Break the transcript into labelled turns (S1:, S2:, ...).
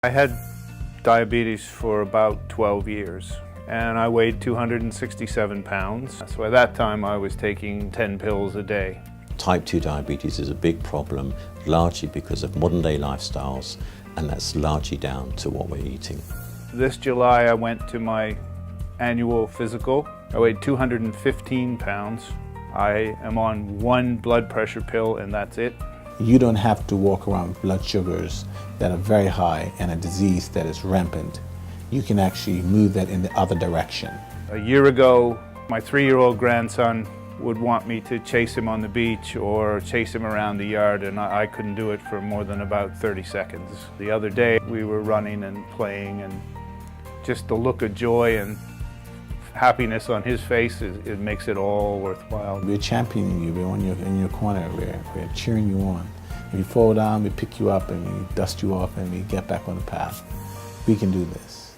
S1: I had diabetes for about 12 years and I weighed 267 pounds. So at that time I was taking 10 pills a day.
S2: Type 2 diabetes is a big problem, largely because of modern day lifestyles, and that's largely down to what we're eating.
S1: This July I went to my annual physical. I weighed 215 pounds. I am on one blood pressure pill and that's it.
S3: You don't have to walk around with blood sugars that are very high and a disease that is rampant. You can actually move that in the other direction.
S1: A year ago, my 3-year-old grandson would want me to chase him on the beach or chase him around the yard, and I couldn't do it for more than about 30 seconds. The other day we were running and playing, and just the look of joy and happiness on his face, it makes it all worthwhile.
S3: We're championing you, we're in your corner, we're cheering you on. If you fall down, we pick you up and we dust you off and we get back on the path. We can do this.